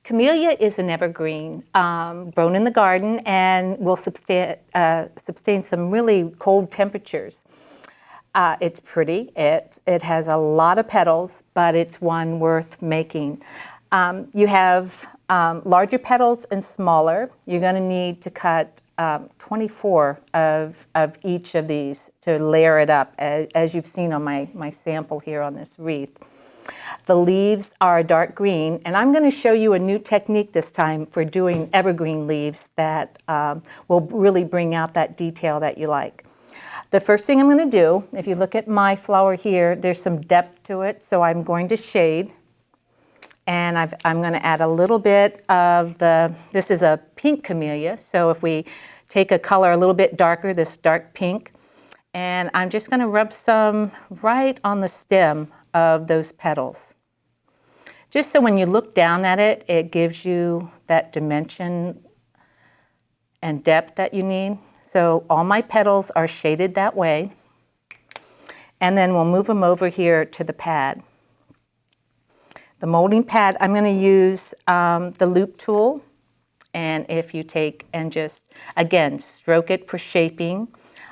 Camellia is an evergreen grown in the garden and will sustain some really cold temperatures. It's pretty. It has a lot of petals, but it's one worth making. You have larger petals and smaller. You're going to need to cut 24 of each of these to layer it up, as you've seen on my sample here on this wreath. The leaves are dark green, and I'm going to show you a new technique this time for doing evergreen leaves that will really bring out that detail that you like. The first thing I'm going to do, if you look at my flower here, there's some depth to it, so I'm going to shade. And I'm going to add a little bit of this is a pink camellia, so if we take a color a little bit darker, this dark pink, and I'm just going to rub some right on the stem of those petals. Just so when you look down at it, it gives you that dimension and depth that you need. So all my petals are shaded that way. And then we'll move them over here to the pad. The molding pad, I'm going to use the loop tool. And if you take and just, again, stroke it for shaping.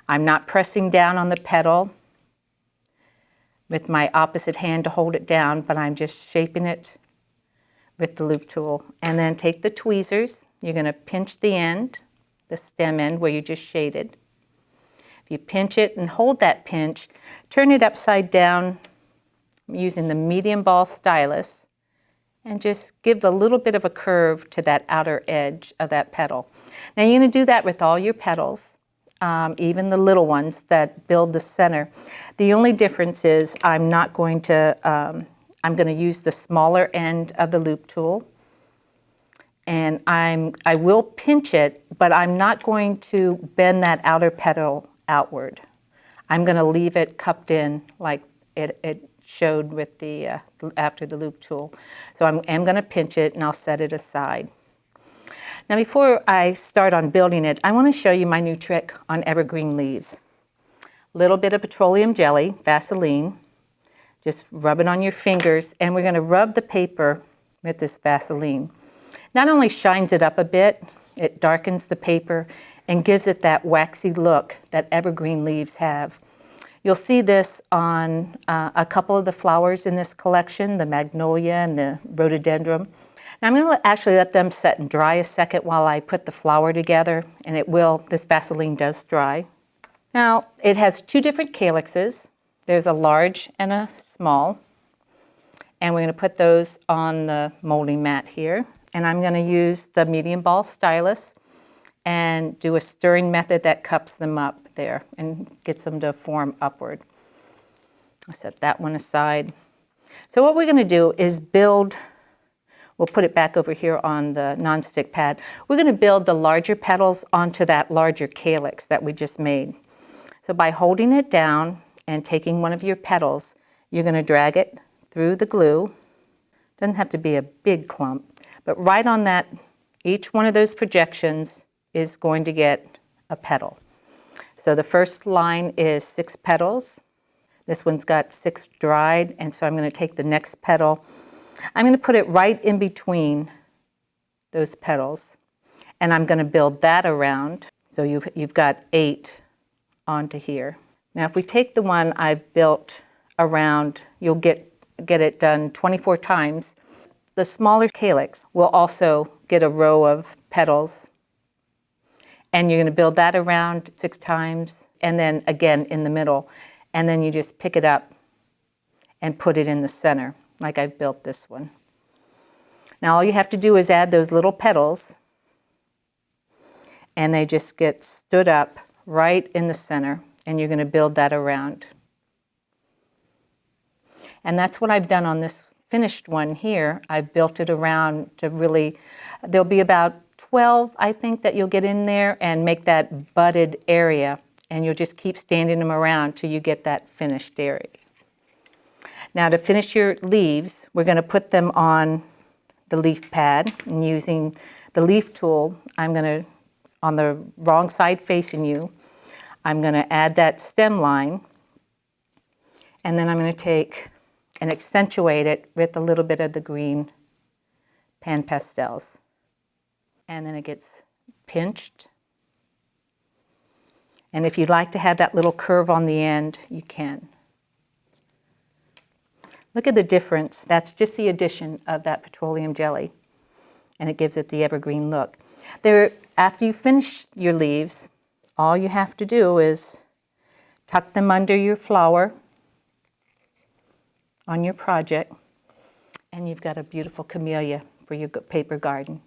I'm not pressing down on the petal with my opposite hand to hold it down, but I'm just shaping it with the loop tool. And then take the tweezers. You're going to pinch the end, the stem end where you just shaded. If you pinch it and hold that pinch, turn it upside down using the medium ball stylus and just give a little bit of a curve to that outer edge of that petal. Now you're going to do that with all your petals. Even the little ones that build the center. The only difference is I'm going to use the smaller end of the loop tool, and I will pinch it, but I'm not going to bend that outer petal outward. I'm going to leave it cupped in like it showed with the after the loop tool. So I'm going to pinch it, and I'll set it aside. Now before I start on building it, I want to show you my new trick on evergreen leaves. A little bit of petroleum jelly, Vaseline. Just rub it on your fingers, and we're going to rub the paper with this Vaseline. Not only shines it up a bit, it darkens the paper and gives it that waxy look that evergreen leaves have. You'll see this on a couple of the flowers in this collection, the magnolia and the rhododendron. Now I'm going to actually let them set and dry a second while I put the flower together, and this Vaseline does dry. Now it has two different calyxes. There's a large and a small, and we're going to put those on the molding mat here. And I'm going to use the medium ball stylus and do a stirring method that cups them up there and gets them to form upward. I'll set that one aside. So what we're going to do is build. We'll put it back over here on the nonstick pad. We're going to build the larger petals onto that larger calyx that we just made. So by holding it down and taking one of your petals, you're going to drag it through the glue. Doesn't have to be a big clump, but right on that, each one of those projections is going to get a petal. So the first line is 6 petals. This one's got 6 dried, and so I'm going to take the next petal. I'm going to put it right in between those petals, and I'm going to build that around. So you've got 8 onto here. Now if we take the one I've built around, you'll get it done 24 times. The smaller calyx will also get a row of petals, and you're going to build that around 6 times, and then again in the middle, and then you just pick it up and put it in the center, like I've built this one. Now all you have to do is add those little petals, and they just get stood up right in the center, and you're going to build that around. And that's what I've done on this finished one here. I've built it around to really, there'll be about 12, I think, that you'll get in there and make that budded area, and you'll just keep standing them around till you get that finished area. Now to finish your leaves, we're going to put them on the leaf pad, and using the leaf tool, I'm going to, on the wrong side facing you, I'm going to add that stem line, and then I'm going to take and accentuate it with a little bit of the green pan pastels. And then it gets pinched. And if you'd like to have that little curve on the end, you can. Look at the difference. That's just the addition of that petroleum jelly. And it gives it the evergreen look. After you finish your leaves, all you have to do is tuck them under your flower on your project, and you've got a beautiful camellia for your paper garden.